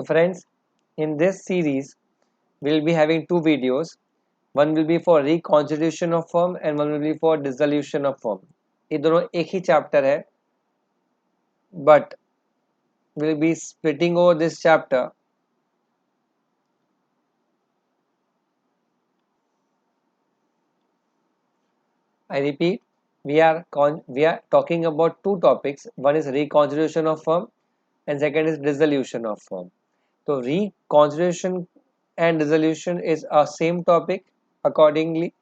So friends, in this series, we'll be having two videos. One will be for reconstitution of firm and one will be for dissolution of firm. ये दोनों एक ही chapter है, but we'll be splitting over this chapter. I repeat, we are talking about two topics. One is reconstitution of firm and second is dissolution of firm. So reconstitution and dissolution is a same topic accordingly,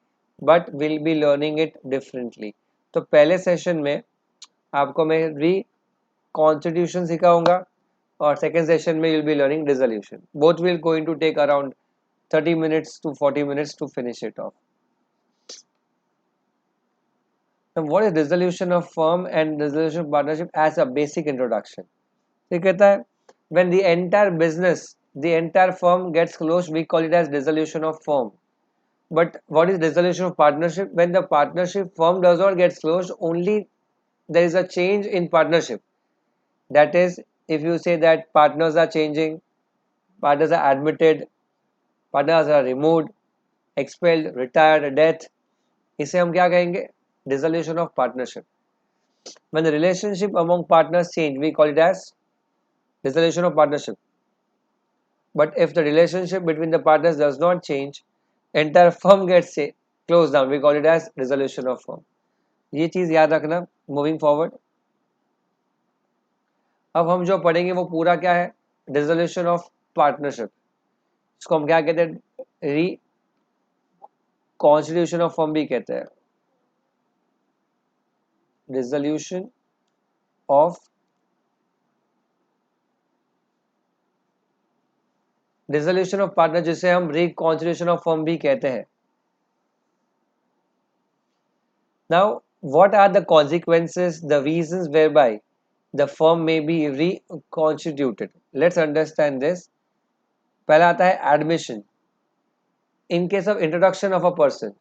but we'll be learning it differently. तो पहले session में आपको मैं reconstitution सिखाऊंगा और second session में you'll be learning dissolution. Both will going to take around 30 minutes to 40 minutes to finish it off. Now, what is dissolution of firm and dissolution of partnership as a basic introduction? ये कहता है when the entire business, the entire firm gets closed, we call it as dissolution of firm. But what is dissolution of partnership? When the partnership firm does not get closed, only there is a change in partnership. That is, if you say that partners are changing, partners are admitted, partners are removed, expelled, retired, death, इसे हम क्या कहेंगे? Dissolution of partnership. When the relationship among partners change, we call it as dissolution of partnership. But if the relationship between the partners does not change, entire firm gets closed down. We call it as dissolution of firm. ये चीज याद रखना moving forward. अब हम जो पढ़ेंगे वो पूरा क्या है? Dissolution of partnership. इसको हम क्या कहते हैं? री कॉन्स्टिट्यूशन ऑफ फर्म भी कहते हैं. डिसोल्यूशन ऑफ पार्टनर, जिसे हम रिकॉन्स्टिट्यूशन ऑफ फर्म भी कहते हैं. Now what are the consequences, the reasons whereby the firm may be reconstituted? Let's understand this. पहला आता है admission. In case of introduction of a person,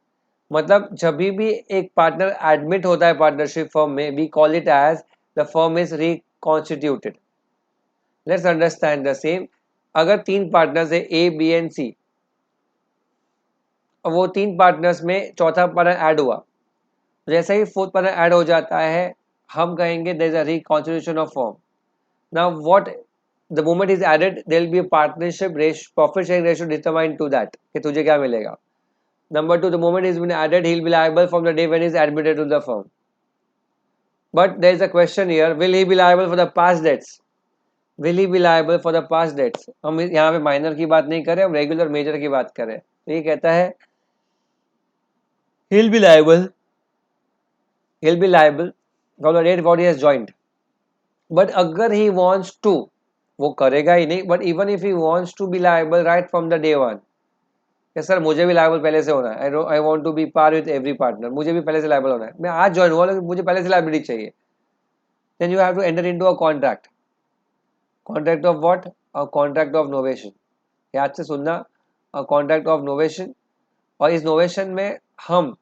मतलब जब भी एक पार्टनर एडमिट होता है पार्टनरशिप फर्म में, we call it as the firm is reconstituted. Let's understand the same. अगर तीन पार्टनर्स है ए बी एंड सी, और वो तीन पार्टनर्स में चौथा पार्टनर ऐड हुआ, जैसे ही फोर्थ पार्टनर ऐड हो जाता है हम कहेंगे there is a reconstitution of firm. Now what the moment is added, there will be a partnership ratio, profit sharing ratio determined to that कि तुझे क्या मिलेगा. Number two, the moment he's been added, he'll be liable from the day when he's admitted to the firm. But there is a question here: will he be liable for the past debts? Will he be liable for the past debts? हम यहाँ पे minor की बात नहीं कर रहे, हम regular major की बात कर रहे हैं. तो ये कहता है he'll be liable from the date what he has joined. But अगर he wants to, वो करेगा ही नहीं, but even if he wants to be liable right from the day one, yes sir मुझे भी लायबल पहले से होना है, I want to be par with every partner, मुझे भी पहले से लायबल होना है, मैं आज ज्वाइन हुआ लेकिन मुझे पहले से लायबिलिटी चाहिए, then you have to enter into a contract. Contract of what? A contract of novation. याद से सुनना, अ कॉन्ट्रैक्ट ऑफ नोवेशन. और इस नोवेशन में हम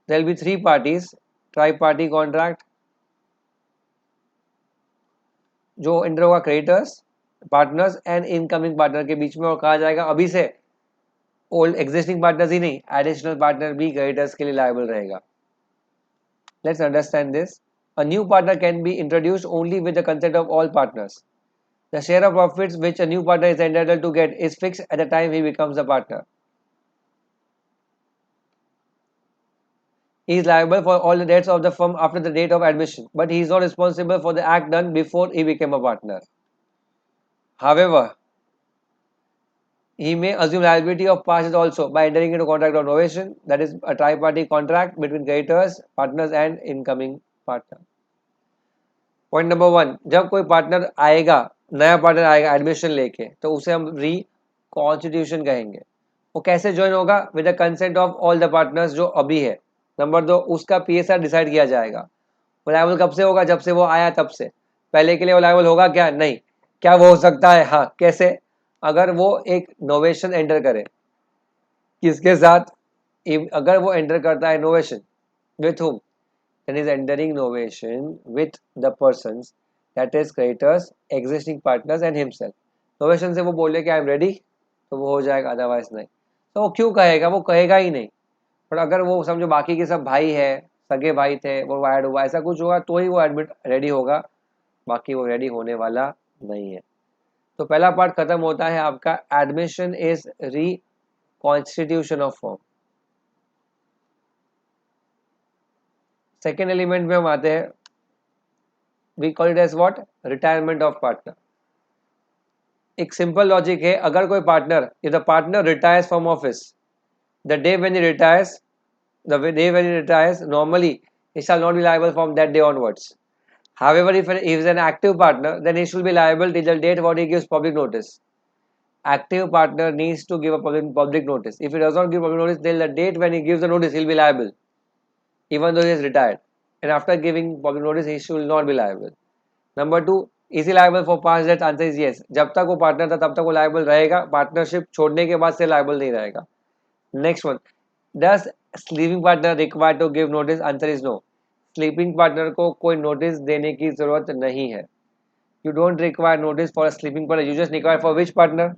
there will be three parties, tri party contract जो एंटर होगा creditors, partners and incoming partner के बीच में, और कहा जाएगा अभी से ओल्ड एग्जिस्टिंग पार्टनर्स ही नहीं, एडिशनल पार्टनर भी क्रेडिटर्स के लिए लायबल रहेगा. Let's understand this. A new partner can be introduced only with the consent of all partners. The share of profits which a new partner is entitled to get is fixed at the time he becomes a partner. He is liable for all the debts of the firm after the date of admission, but he is not responsible for the act done before he became a partner. However, he may assume liability of past also by entering into contract of novation, that is a tri-party contract between creditors, partners and incoming partner. Point number one, जब कोई partner आएगा, नया partner आएगा admission लेके, तो उसे हम reconstitution कहेंगे. वो कैसे ज्वाइन होगा? With the consent of all the partners जो अभी है. नंबर दो, उसका पीएसआर डिसाइड किया जाएगा. वो लायबल कब से होगा? जब से वो आया तब से. पहले के लिए वो लायबल होगा क्या? नहीं. क्या वो हो सकता है? हाँ. कैसे? अगर वो एक नोवेशन एंटर करे. किसके साथ? अगर वो एंटर करता है novation, with whom? Then is entering novation with the persons, that is creditors, existing partners and himself. Novation से वो बोले कि आई एम रेडी तो वो हो जाएगा, अदरवाइज नहीं। तो वो क्यों कहेगा, वो कहेगा ही नहीं। पर अगर वो समझो बाकी के सब भाई है, सगे भाई थे, वो ऐड हुआ, ऐसा कुछ होगा तो ही वो एडमिट रेडी होगा, बाकी वो रेडी होने वाला नहीं है। तो पहला पार्ट खत्म होता है आपका, admission is reconstitution of form. Second element में हम आते हैं, we call it as what, retirement of partner. एक सिंपल लॉजिक है, अगर कोई partner, if the partner retires from office, the day when he retires, the day when he retires, normally he shall not be liable from that day onwards. However, if he is an active partner, then he should be liable till the date what he gives public notice. Active partner needs to give a public notice. If he does not give public notice till the date when he gives the notice, he will be liable, even though he is retired. And after giving public notice, he should not be liable. Number two, is he liable for past death? Answer is yes. जब तक वो partner था तब तक वो liable रहेगा, partnership छोड़ने के बाद से लाइबल नहीं रहेगा। Next one, does sleeping partner required to give notice? Answer is no. Sleeping partner को कोई नोटिस देने की जरूरत नहीं है। You don't require notice for a sleeping partner, you just require for which partner?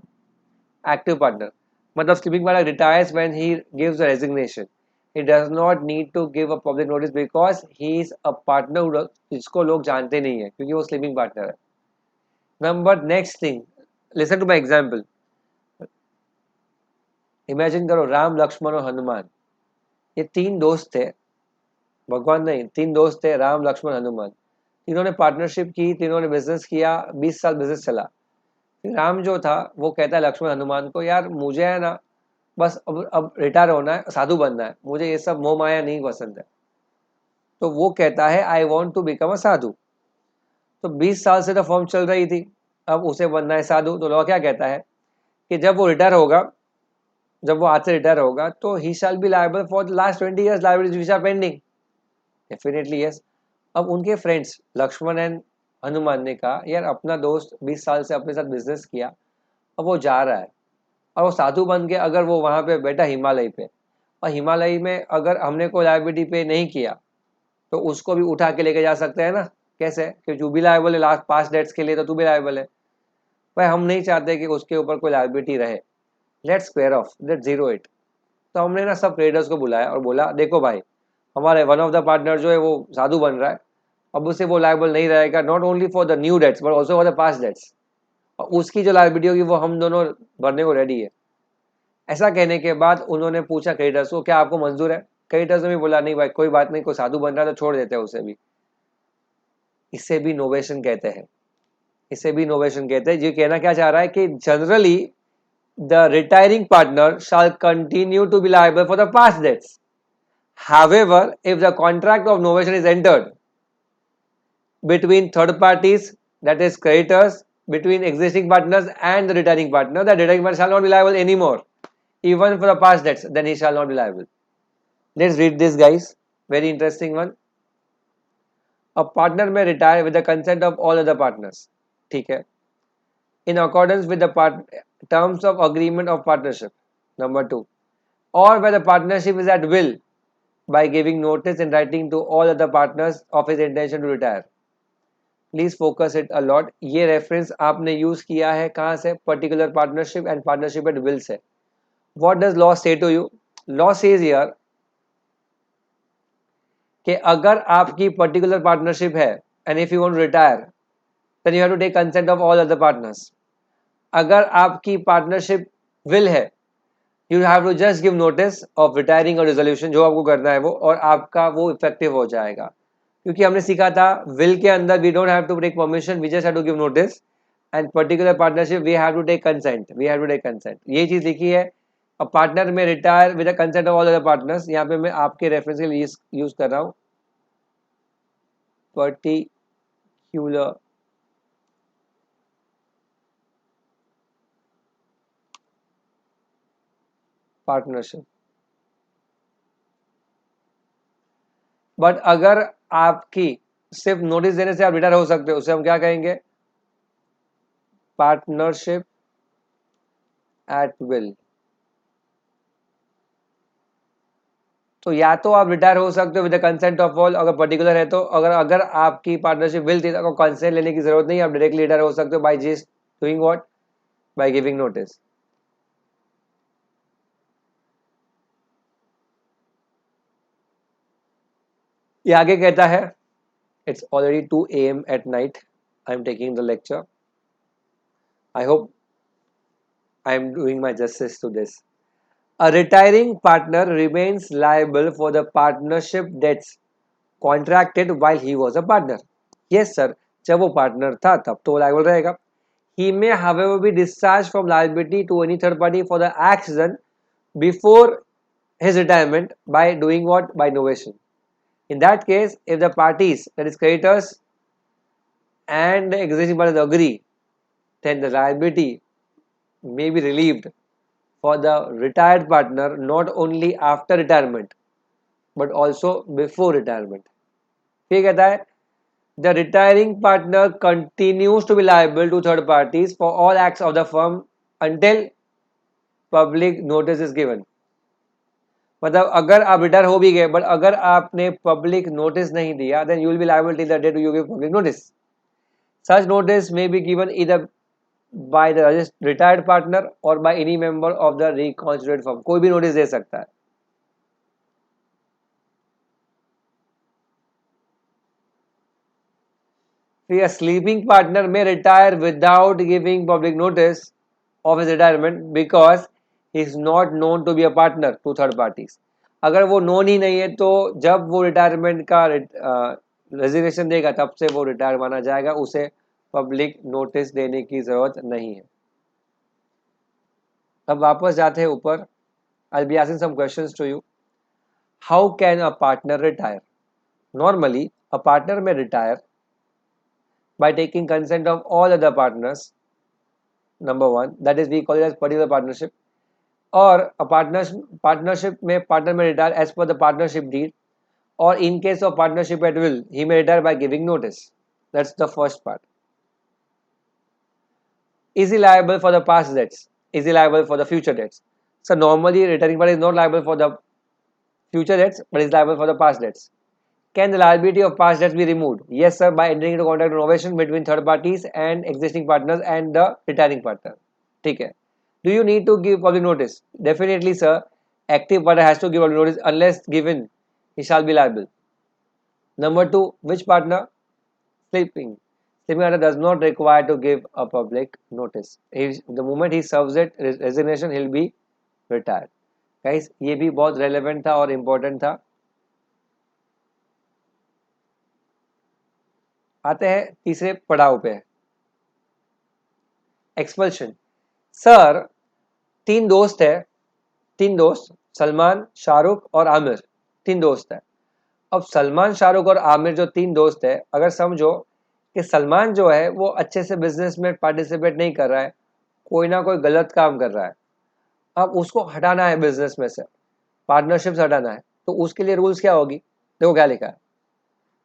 Active partner. मतलब sleeping partner retires when he gives a resignation, he does not need to give a public notice because he is a partner जिसको लोग जानते नहीं है क्योंकि वो sleeping partner है। Number next thing, listen to my example. Imagine करो राम, लक्ष्मण और हनुमान, ये तीन दोस्त थे, भगवान नहीं, तीन दोस्त थे, राम, लक्ष्मण, हनुमान। तीनों ने पार्टनरशिप की, तीनों ने बिजनेस किया, 20 साल बिजनेस चला। राम जो था वो कहता है लक्ष्मण हनुमान को, यार मुझे है ना बस अब रिटायर होना है, साधु बनना है, मुझे ये सब मोह माया नहीं पसंद है। तो वो कहता है I want to become a sadhu. तो 20 साल से तो फॉर्म चल रही थी, अब उसे बनना है साधु। तो लॉ क्या कहता है कि जब वो रिटायर होगा, जब वो आज से रिटायर होगा, तो ही shall be liable for the last 20 years liabilities which are pending. Definitely yes. अब उनके फ्रेंड्स लक्ष्मण एंड हनुमान ने कहा, यार अपना दोस्त 20 साल से अपने साथ बिजनेस किया, अब वो जा रहा है, और वो साधु बन के अगर वो वहां पे बैठा हिमालय पे, और हिमालय में अगर हमने कोई लायबिलिटी पे नहीं किया तो उसको भी उठा के लेके जा सकते हैं ना। कैसे? कि तू भी लायबल है लास्ट पास्ट डेट्स के लिए, तो तू भी लायबल है। भाई हम नहीं चाहते कि उसके ऊपर कोई लायबिलिटी रहे, let's square of, let's zero it. तो हमने ना सब ट्रेडर्स को बुलाया और बोला, देखो भाई हमारे वन ऑफ द पार्टनर जो है वो साधु बन रहा है, अब उसे वो लायबल नहीं रहेगा, not only for the new debts but also for the past debts, और उसकी जो लायबिलिटी होगी वो हम दोनों भरने को रेडी है। ऐसा कहने के बाद उन्होंने पूछा क्रेडिटर्स को, क्या आपको मंजूर है? क्रेडिटर्स ने भी बोला, नहीं भाई कोई बात नहीं, कोई साधु बन रहा है तो छोड़ देते हैं उसे भी। इसे भी नोवेशन कहते हैं, इसे भी नोवेशन कहते हैं। ये कहना क्या चाह रहा है कि generally the retiring partner shall continue to be liable for the past debts. However, if the contract of novation is entered between third parties, that is creditors, between existing partners and the retiring partner, the retiring partner shall not be liable anymore, even for the past debts, then he shall not be liable. Let's read this, guys. Very interesting one. A partner may retire with the consent of all other partners. ठीक है. In accordance with the terms of agreement of partnership. Number 2. Or where the partnership is at will by giving notice in writing to all other partners of his intention to retire. Please focus it a lot. ये reference आपने use किया है कहाँ से? Particular partnership and partnership at will से। What does law say to you? Law says here कि अगर आपकी पर्टिकुलर पार्टनरशिप है and if you want to retire then you have to take consent of all other partners. अगर आपकी partnership will है, you have to just give notice of retiring और resolution, जो आपको करना है वो, और आपका वो इफेक्टिव हो जाएगा। क्योंकि हमने सीखा था विल के अंदर we don't have to take permission, we just have to give notice, and particular partnership we have to take consent, we have to take consent. ये चीज लिखी है। अब पार्टनर में retire with the consent of all other partners, यहाँ पे मैं आपके रेफरेंस के लिए यूज कर रहा हूँ पर्टिक्यूलर पार्टनरशिप। बट अगर आपकी सिर्फ नोटिस देने से आप रिटायर हो सकते हो, उसे हम क्या कहेंगे? Partnership at will. तो या तो आप रिटायर हो सकते हो with the consent of all, अगर पर्टिकुलर है तो। अगर अगर आपकी पार्टनरशिप विल थी तो कंसेंट लेने की जरूरत नहीं, आप डायरेक्टली रिटायर हो सकते हो by just doing what? by giving notice. ये आगे कहता है, it's already 2 a.m. at night. I'm taking the lecture. I hope I'm doing my justice to this. A retiring partner remains liable for the partnership debts contracted while he was a partner. Yes, sir. जब वो partner था तब तो liable रहेगा. He may, however, be discharged from liability to any third party for the acts done before his retirement by doing what? By novation. In that case, if the parties, that is creditors and the existing parties agree, then the liability may be relieved for the retired partner not only after retirement but also before retirement. फिर कहता है the retiring partner continues to be liable to third parties for all acts of the firm until public notice is given. मतलब अगर आप retire हो भी गए but अगर आपने पब्लिक नोटिस नहीं दिया then you will be liable till the date you give public notice. Such notice may be given either by the retired partner or by any member of the reconstituted firm. कोई भी notice दे सकता है. A sleeping partner may retire without giving public notice of his retirement because he is not known to be a partner to third parties. अगर वो known ही नहीं है तो जब वो रिटायरमेंट का रेजिग्नेशन देगा तब से वो रिटायर माना जाएगा. उसे पब्लिक नोटिस देने की जरूरत नहीं है. अब वापस जाते हैं ऊपर. I'll be asking some questions to you. How can a partner retire? Normally, a partner may retire by taking consent of all other partners. Number one, that is we call it as particular partnership, or a partnership may partner may retire as per the partnership deed, or in case of partnership at will he may retire by giving notice. That's the first part. Is he liable for the past debts? Is he liable for the future debts? So normally retiring party is not liable for the future debts but is liable for the past debts. Can the liability of past debts be removed? Yes, sir, by entering into contract of novation between third parties and existing partners and the retiring partner. ठीक है. Do you need to give public notice? Definitely, sir. Active partner has to give public notice. Unless given, he shall be liable. Number two, which partner? Sleeping. Sleeping partner does not require to give a public notice. The moment he serves it, resignation, he'll be retired. Guys, ये भी बहुत relevant था और important था. आते हैं तीसरे पड़ाव पे. एक्सपल्शन. सर, तीन दोस्त है. तीन दोस्त सलमान, शाहरुख और आमिर. तीन दोस्त है. अब सलमान, शाहरुख और आमिर जो तीन दोस्त है, अगर समझो कि सलमान जो है वो अच्छे से बिजनेस में पार्टिसिपेट नहीं कर रहा है, कोई ना कोई गलत काम कर रहा है. अब उसको हटाना है बिजनेस में से, पार्टनरशिप से हटाना है, तो उसके लिए रूल्स क्या होगी? देखो क्या लिखा है.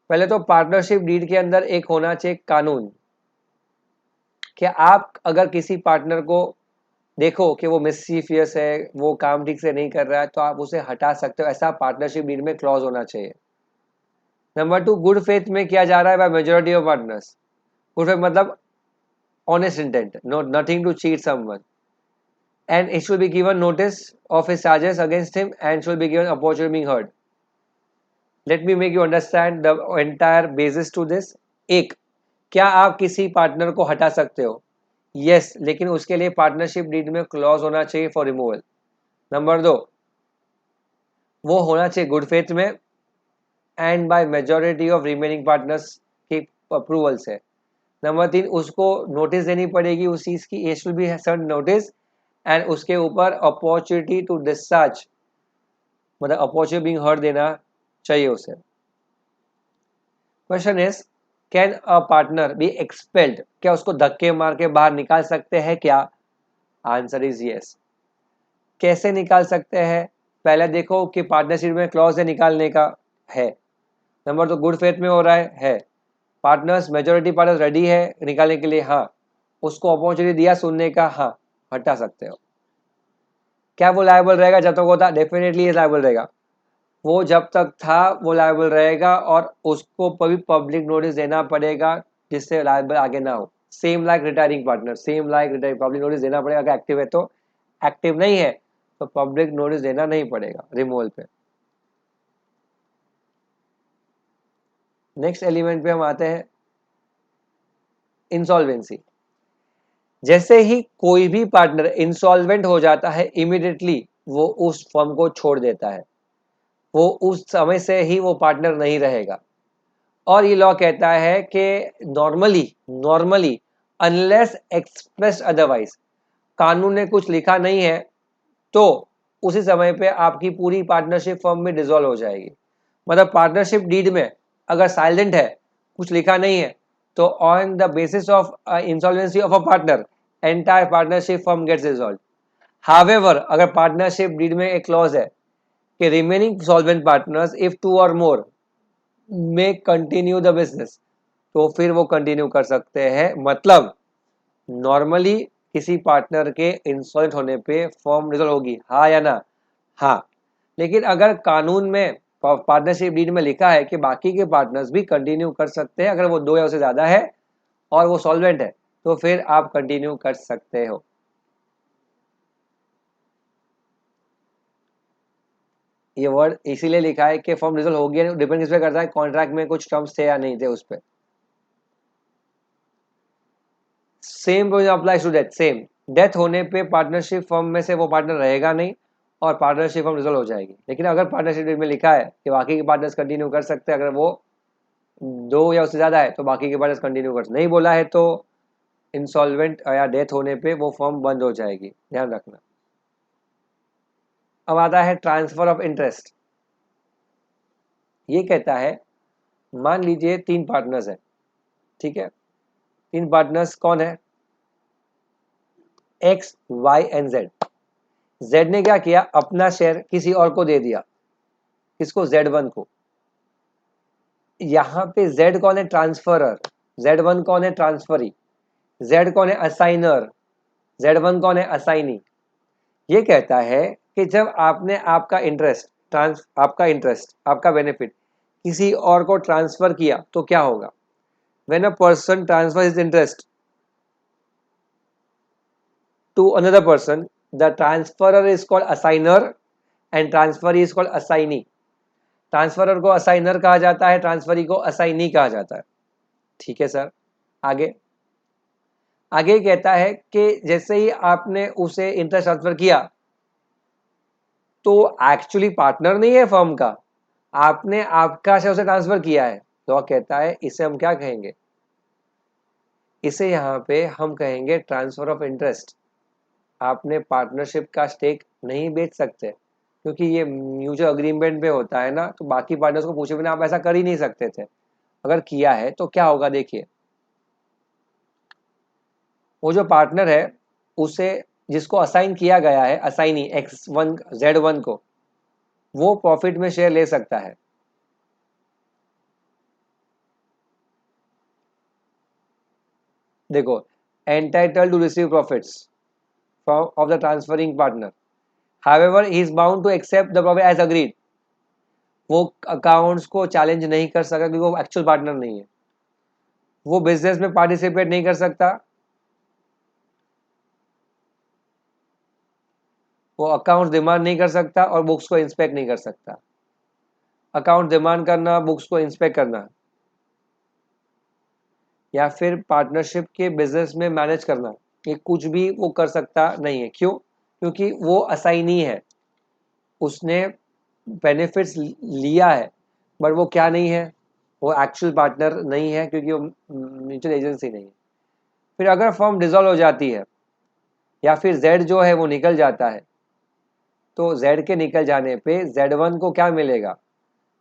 पहले तो पार्टनरशिप डीड के अंदर एक होना चाहिए कानून कि आप अगर किसी पार्टनर को देखो कि वो मिसचीफियस है, वो काम ठीक से नहीं कर रहा है, तो आप उसे हटा सकते हो. ऐसा पार्टनरशिप डीड में क्लॉज होना चाहिए. नंबर टू, गुड फेथ में किया जा रहा है by majority of partners. Good faith मतलब honest intent, not nothing to cheat someone. And it should be given notice of his charges against him and should be given opportunity being heard. Let me make you understand the entire basis to this. एक, क्या आप किसी partner को हटा सकते हो? Yes, लेकिन उसके लिए पार्टनरशिप डीड में क्लॉज होना चाहिए फॉर रिमूवल. नंबर दो, वो होना चाहिए गुड फेथ में and by majority of remaining partners की अप्रूवल से. नंबर तीन, उसको नोटिस देनी पड़ेगी उस चीज की, it should be serve notice and उसके ऊपर अपॉर्चुनिटी टू डिस्चार्ज मतलब अपॉर्चुनिटी बीइंग हर्ड देना चाहिए उसे. Question is, can a partner be expelled? क्या उसको धक्के मार के बाहर निकाल सकते हैं क्या? Answer is yes. कैसे निकाल सकते हैं? पहले देखो कि पार्टनरशिप में क्लॉज है निकालने का है. नंबर तो गुड फेथ में हो रहा है. पार्टनर्स मेजॉरिटी पार्टनर्स रेडी है निकालने के लिए, हाँ. उसको अपॉर्चुनिटी दिया सुनने का, हाँ, हटा सकते हो. क्या वो लायबल रहेगा जब तक होता? डेफिनेटली लायबल रहेगा. वो जब तक था वो लायबल रहेगा और उसको भी पब्लिक नोटिस देना पड़ेगा जिससे लायबल आगे ना हो. Same like retiring partner, same like retiring, public notice देना पड़ेगा। अगर एक्टिव है तो, एक्टिव नहीं है तो पब्लिक नोटिस देना नहीं पड़ेगा रिमूवल पे। नेक्स्ट एलिमेंट पे हम आते हैं, इंसॉल्वेंसी। जैसे ही कोई भी पार्टनर इंसॉल्वेंट हो जाता है, इमीडिएटली वो उस फर्म को छोड़ देता है, वो उस समय से ही वो पार्टनर नहीं रहेगा। और ये लॉ कहता है कि normally normally unless expressed otherwise, कानून ने कुछ लिखा नहीं है तो उसी समय पे आपकी पूरी पार्टनरशिप फर्म में डिसॉल्व हो जाएगी। मतलब पार्टनरशिप डीड में अगर साइलेंट है, कुछ लिखा नहीं है, तो on the basis of insolvency of a partner entire partnership firm gets dissolve. However अगर पार्टनरशिप डीड में एक क्लॉज है कि remaining solvent partners if two और मोर में कंटिन्यू द बिजनेस, तो फिर वो कंटिन्यू कर सकते हैं। मतलब नॉर्मली किसी पार्टनर के इंसॉल्वेंट होने पे फर्म डिसॉल्व होगी, हाँ या ना? हाँ। लेकिन अगर कानून में पार्टनरशिप डीड में लिखा है कि बाकी के पार्टनर्स भी कंटिन्यू कर सकते हैं, अगर वो 2 या उससे ज्यादा है और वो सॉल्वेंट है, तो फिर आप कंटिन्यू कर सकते हो। ये वर्ड इसीलिए लिखा है कि फर्म डिसॉल्व हो गया, डिपेंड किस पे करता है, कॉन्ट्रैक्ट में कुछ टर्म्स थे या नहीं थे उस पर। Same provision applies to death. Same, death होने पे पार्टनरशिप फर्म में से वो पार्टनर रहेगा नहीं और पार्टनरशिप फर्म डिसॉल्व हो जाएगी। लेकिन अगर पार्टनरशिप डीड में लिखा है कि बाकी के पार्टनर्स कंटिन्यू कर सकते हैं, अगर वो 2 या उससे ज्यादा है तो बाकी के पार्टनर्स कंटिन्यू कर, नहीं बोला है तो इंसॉल्वेंट या डेथ होने पे वो फर्म बंद हो जाएगी, ध्यान रखना। अब आता है ट्रांसफर ऑफ इंटरेस्ट। ये कहता है, मान लीजिए 3 पार्टनर्स हैं, ठीक है। 3 पार्टनर्स कौन है? X, Y and Z. Z ने क्या किया, अपना शेयर किसी और को दे दिया। किसको? Z1 को। यहां पे जेड कौन है? ट्रांसफरर। Z1 कौन है? ट्रांसफरी। जेड कौन है? असाइनर। Z1 कौन है? असाइनी। ये कहता है कि जब आपने आपका इंटरेस्ट आपका बेनिफिट किसी और को ट्रांसफर किया तो क्या होगा? When a person transfer his interest to another person, the transferor is called assignor and transferee is called assignee. Transferor को असाइनर कहा जाता है, ट्रांसफरी को असाइनी कहा जाता है। ठीक है सर। आगे आगे कहता है कि जैसे ही आपने उसे इंटरेस्ट ट्रांसफर किया तो एक्चुअली पार्टनर नहीं है फर्म का, आपने आपका शेयर उसे ट्रांसफर किया है। तो कहता है इसे हम क्या कहेंगे? इसे यहाँ पे हम कहेंगे ट्रांसफर ऑफ इंटरेस्ट। आपने पार्टनरशिप का स्टेक नहीं बेच सकते क्योंकि ये म्यूचुअल अग्रीमेंट पे होता है ना, तो बाकी पार्टनर्स को पूछे बिना आप ऐसा कर ही नहीं सकते थे। अगर किया है तो क्या होगा देखिए, वो जो पार्टनर है उसे, जिसको असाइन किया गया है, असाइनी X1 Z1 को, वो प्रॉफिट में शेयर ले सकता है। देखो, entitled to receive profits of the transferring partner, however he is bound to accept the profit as agreed। वो अकाउंट्स को चैलेंज नहीं कर सकता क्योंकि वो एक्चुअल पार्टनर नहीं है, वो बिजनेस में पार्टिसिपेट नहीं कर सकता, वो अकाउंट्स डिमांड नहीं कर सकता और बुक्स को इंस्पेक्ट नहीं कर सकता। अकाउंट डिमांड करना, बुक्स को इंस्पेक्ट करना या फिर पार्टनरशिप के बिजनेस में मैनेज करना, ये कुछ भी वो कर सकता नहीं है। क्यों? क्योंकि वो असाइनी है, उसने बेनिफिट्स लिया है, बट वो क्या नहीं है, वो एक्चुअल पार्टनर नहीं है क्योंकि वो म्यूचुअल एजेंसी नहीं है। फिर अगर फर्म डिसॉल्व हो जाती है या फिर जेड जो है वो निकल जाता है, तो जेड के निकल जाने पे Z1 को क्या मिलेगा?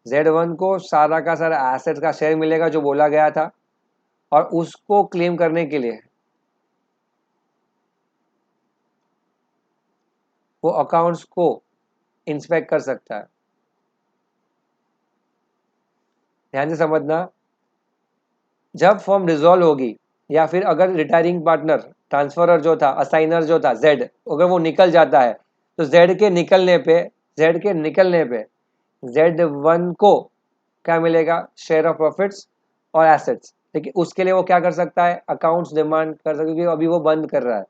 Z1 को सारा का सारा एसेट का शेयर मिलेगा जो बोला गया था, और उसको क्लेम करने के लिए वो अकाउंट्स को इंस्पेक्ट कर सकता है। ध्यान से समझना, जब फर्म डिसॉल्व होगी या फिर अगर रिटायरिंग पार्टनर, ट्रांसफरर जो था, असाइनर जो था जेड, अगर वो निकल जाता है, तो जेड के निकलने पे Z1 को क्या मिलेगा? शेयर ऑफ प्रॉफिट्स और एसेट्स। लेकिन उसके लिए वो क्या कर सकता है, अकाउंट्स डिमांड कर सकता है, क्योंकि अभी वो बंद कर रहा है।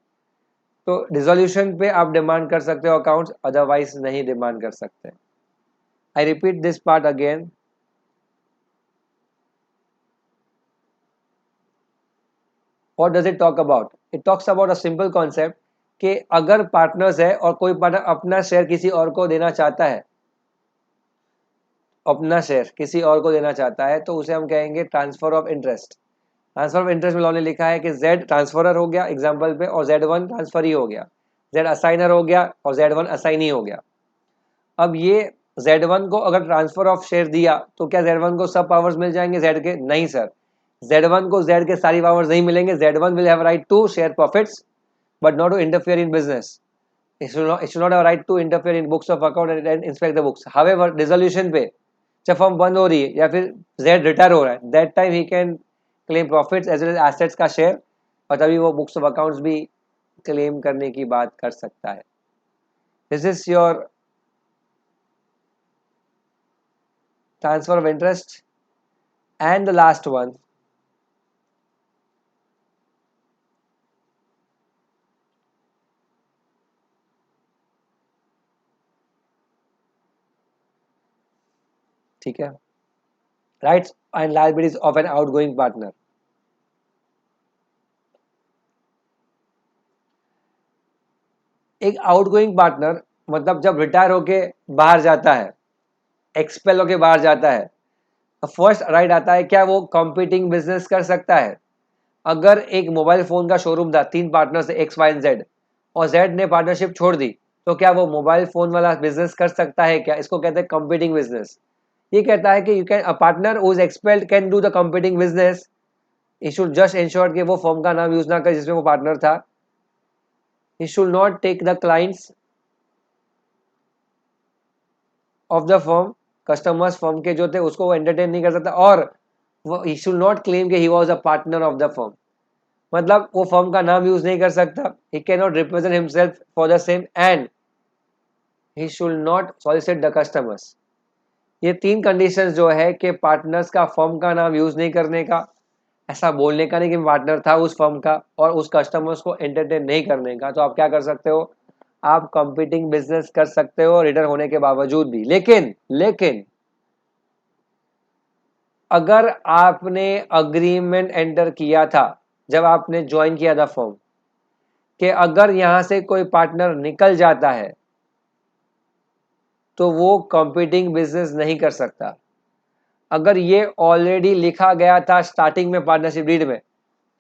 तो डिसोल्यूशन पे आप डिमांड कर सकते हो अकाउंट्स, अदरवाइज नहीं डिमांड कर सकते। I repeat this part again. What does it talk about? It talks about a simple concept कि अगर पार्टनर्स है और कोई पार्टनर अपना शेयर किसी और को देना चाहता है, अपना शेयर किसी और को देना चाहता है, तो उसे हम कहेंगे transfer of interest. Transfer of interest में लॉ ने लिखा है कि जेड ट्रांसफरर हो गया एग्जाम्पल पे, और जेड वन ट्रांसफर ही हो गया, जेड असाइनर हो गया और जेड वन असाइनी हो गया। अब ये Z1 को अगर ट्रांसफर ऑफ शेयर दिया तो क्या Z1 को सब पावर्स मिल जाएंगे Z के? नहीं सर, Z1 को Z के सारी पावर्स नहीं मिलेंगे। Z1 will have right to share profits but not to interfere in business. it should not have right to interfere in books of account and inspect the books. However, dissolution पे जब firm बंद हो रही है या फिर Z retire हो रहा है, that time he can claim profits as well as assets का शेयर, और तभी वो बुक्स ऑफ अकाउंट्स भी क्लेम करने की बात कर सकता है। This is your transfer of interest. And the last one, ठीक है, rights and liabilities of an outgoing partner। एक आउटगोइंग पार्टनर मतलब जब रिटायर होके बाहर जाता है, एक्सपेल होके बाहर जाता है, फर्स्ट राइट आता है क्या वो कॉम्पिटिंग बिजनेस कर सकता है? अगर एक मोबाइल फोन का शोरूम था, तीन partners X Y and Z, और जेड ने पार्टनरशिप छोड़ दी, तो क्या वो मोबाइल फोन वाला बिजनेस कर सकता है क्या? इसको कहते हैं कॉम्पिटिंग बिजनेस। ये कहता है कि you can, a partner who is expelled can do the competing business. He should just ensure कि वो फर्म का नाम यूज ना करे जिसमें वो पार्टनर था। He should not take the clients of the firm, customers firm के जो थे उसको वो एंटरटेन नहीं कर सकता, और वो ही शुड नॉट क्लेम कि he was a partner of the firm, मतलब वो फर्म का नाम यूज नहीं कर सकता। He can not represent himself for the same, and he should not solicit the customers. ये तीन कंडीशंस जो है कि पार्टनर्स का फर्म का नाम यूज नहीं करने का, ऐसा बोलने का नहीं कि पार्टनर था उस फर्म का, और उस कस्टमर्स को एंटरटेन नहीं करने का, तो आप क्या कर सकते हो? आप कंपीटिंग बिजनेस कर सकते हो रिटर्न होने के बावजूद भी। लेकिन लेकिन अगर आपने अग्रीमेंट एंटर किया था जब आपने ज्वाइन किया था फर्म, कि अगर यहां से कोई पार्टनर निकल जाता है तो वो कंपीटिंग बिजनेस नहीं कर सकता। अगर ये ऑलरेडी लिखा गया था स्टार्टिंग में पार्टनरशिप डीड में,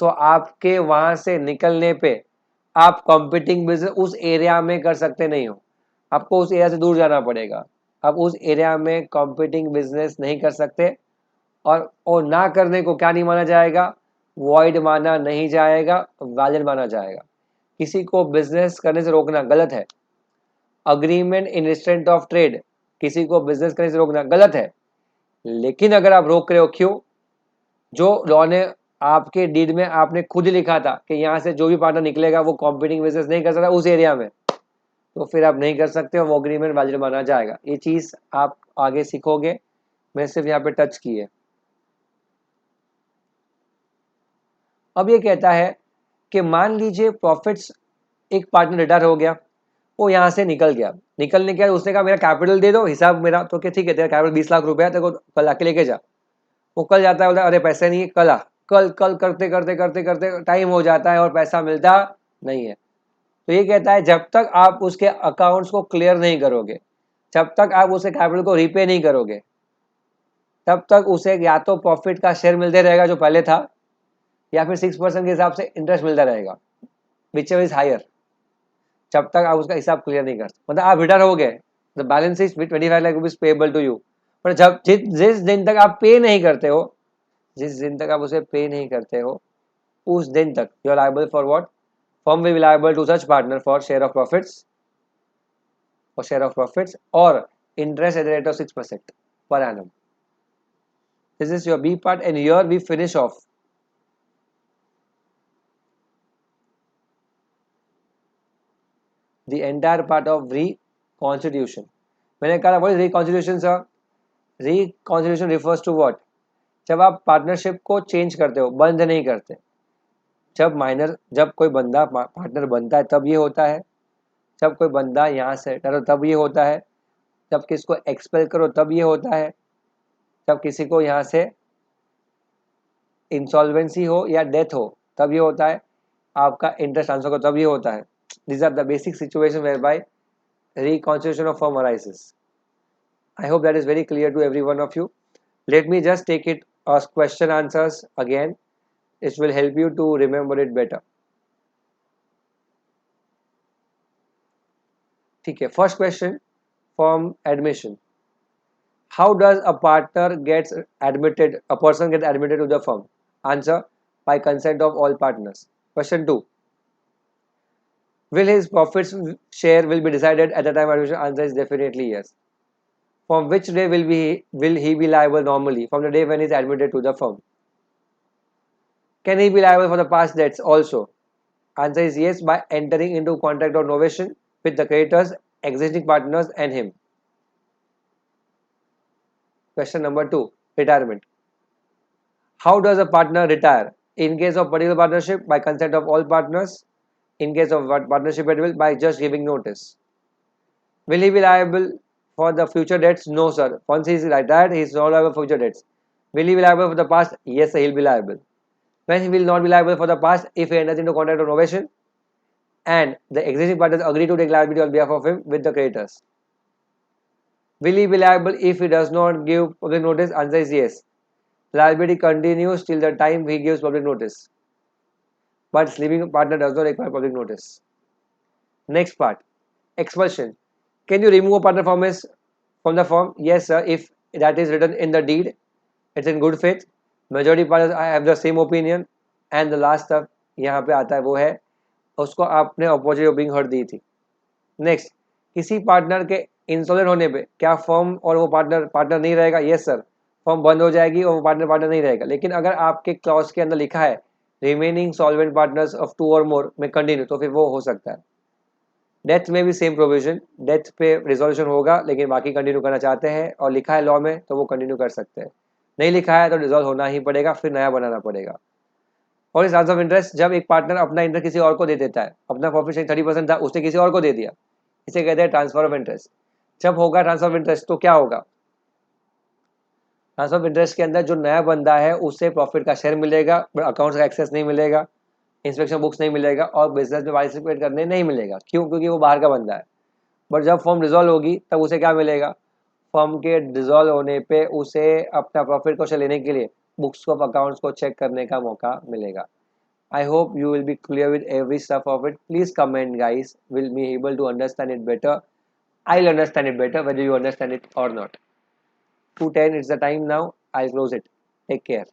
तो आपके वहां से निकलने पे आप कंपीटिंग बिजनेस उस एरिया में कर सकते नहीं हो, आपको उस एरिया से दूर जाना पड़ेगा। आप उस एरिया में कंपीटिंग बिजनेस नहीं कर सकते, और ना करने को क्या नहीं माना जाएगा? वॉइड माना नहीं जाएगा, वैलिड माना जाएगा। किसी को बिजनेस करने से रोकना गलत है। Agreement in restraint of trade, किसी को बिजनेस करने से रोकना गलत है। लेकिन अगर आप रोक रहे हो, क्यों? जो लॉ ने आपके डीड में आपने खुद ही लिखा था कि यहाँ से जो भी पार्टनर निकलेगा वो कॉम्पिटिंग बिजनेस नहीं कर सकता उस एरिया में, तो फिर आप नहीं कर सकते हो, वो अग्रीमेंट वैलिड माना जाएगा। ये चीज आप आगे सीखोगे, मैं सिर्फ यहाँ पे टच की है। अब ये कहता है कि मान लीजिए प्रॉफिट्स, एक पार्टनर रिटायर हो गया, वो यहाँ से निकल गया, निकलने के बाद उसने कहा मेरा कैपिटल दे दो, हिसाब मेरा, तो क्या ठीक है, तेरा कैपिटल 20 लाख रुपया है, तेरे को कल आके लेके जा। वो कल जाता है, बोलता है अरे पैसे नहीं है, कल आ। कल कल करते करते करते करते टाइम हो जाता है और पैसा मिलता नहीं है। तो ये कहता है जब तक आप उसके अकाउंट्स को क्लियर नहीं करोगे, जब तक आप उसे कैपिटल को रीपे नहीं करोगे, तब तक उसे या तो प्रॉफिट का शेयर मिलते रहेगा जो पहले था, या फिर 6% के हिसाब से इंटरेस्ट मिलता रहेगा, विच एवर इज हायर, जब तक आप उसका हिसाब क्लियर नहीं करते। मतलब आप रिटर्न हो गए, the balance is 25 lakh rupees payable to you, पर जब जिस दिन तक आप पे नहीं करते हो, जिस दिन तक आप उसे पे नहीं करते हो, उस दिन तक you are liable for what? Firm will be liable to such partner for share of profits, और शेयर ऑफ प्रॉफिट्स और interest at the rate of 6% per annum. This is your B part, and here we finish off the entire part of reconstitution. मैंने कहा what is reconstitution sir? Reconstitution refers to what? जब आप partnership को change करते हो, बंद नहीं करते। जब कोई बंदा पार्टनर बनता है तब ये होता है, जब कोई बंदा यहाँ से डरो तब ये होता है, जब किसको एक्सपेल करो तब ये होता है, जब किसी को यहाँ से इंसॉल्वेंसी हो या डेथ हो तब ये होता है, आपका इंटरेस्ट ट्रांसफर को तब ये होता है। These are the basic situation where by reconstitution of firm arises. I hope that is very clear to every one of you. Let me just take it as question answers again. It will help you to remember it better. ठीक है, first question from admission. How does a partner gets admitted, a person get admitted to the firm? Answer, by consent of all partners. Question 2. Will his profits share will be decided at the time of admission? Answer is definitely yes. From which day will he be liable normally? From the day when he is admitted to the firm. Can he be liable for the past debts also? Answer is yes, by entering into contract of novation with the creditors, existing partners and him. Question number 2. Retirement. How does a partner retire? In case of particular partnership, by consent of all partners. In case of partnership at will, by just giving notice. Will he be liable for the future debts? No, sir. Once he is retired, he is no liable for future debts. Will he be liable for the past? Yes, sir, he will be liable. When he will not be liable for the past, if he enters into contract of novation and the existing partners agree to take liability on behalf of him with the creditors. Will he be liable if he does not give public notice? Answer is yes. Liability continues till the time he gives public notice. But sleeping partner does not require public notice. Next part. Expulsion. Can you remove a partner from the firm? Yes, sir. If that is written in the deed, it's in good faith. Majority partners have the same opinion. And the last stuff यहाँ पे आता है वो है उसको आपने opposite opinion हट दी थी. नेक्स्ट, किसी पार्टनर के इंसॉल्वेंट होने पे क्या फर्म और वो पार्टनर पार्टनर नहीं रहेगा? यस सर, फर्म बंद हो जाएगी और वो पार्टनर पार्टनर नहीं रहेगा। लेकिन अगर आपके क्लॉज के अंदर लिखा है रिमेनिंग सॉल्वेंट पार्टनर्स ऑफ 2 और मोर में कंटिन्यू, तो फिर वो हो सकता है। डेथ में भी सेम प्रोविजन, डेथ पे रिजोल्यूशन होगा लेकिन बाकी कंटिन्यू करना चाहते हैं और लिखा है लॉ में तो वो कंटिन्यू कर सकते हैं, नहीं लिखा है तो डिजोल्व होना ही पड़ेगा, फिर नया बनाना पड़ेगा। और इस ट्रांसफर ऑफ इंटरेस्ट, जब एक पार्टनर अपना इंटरेस्ट किसी और को दे देता है, अपना प्रॉफिट 30% था उसने किसी और को दे दिया, इसे कहते हैं ट्रांसफर ऑफ इंटरेस्ट। जब होगा ट्रांसफर ऑफ इंटरेस्ट तो क्या होगा? ट्रांसफर ऑफ इंटरेस्ट के अंदर जो नया बंदा है उसे प्रॉफिट का शेयर मिलेगा, बट अकाउंट्स का एक्सेस नहीं मिलेगा, इंस्पेक्शन बुक्स नहीं मिलेगा और बिजनेस में पार्टिसिपेट करने नहीं मिलेगा। क्यों? क्योंकि वो बाहर का बंदा है। बट जब फॉर्म डिजोल्व होगी तब उसे क्या मिलेगा? फॉर्म के डिजोल्व होने पे उसे अपना प्रॉफिट को शेयर लेने के लिए बुक्स ऑफ अकाउंट्स को चेक करने का मौका मिलेगा। I hope you will be clear with every stuff of it. Please comment, guys. We'll be able to understand it better. I'll understand it better whether you understand it or not. 2:10 is the time now. I'll close it. Take care.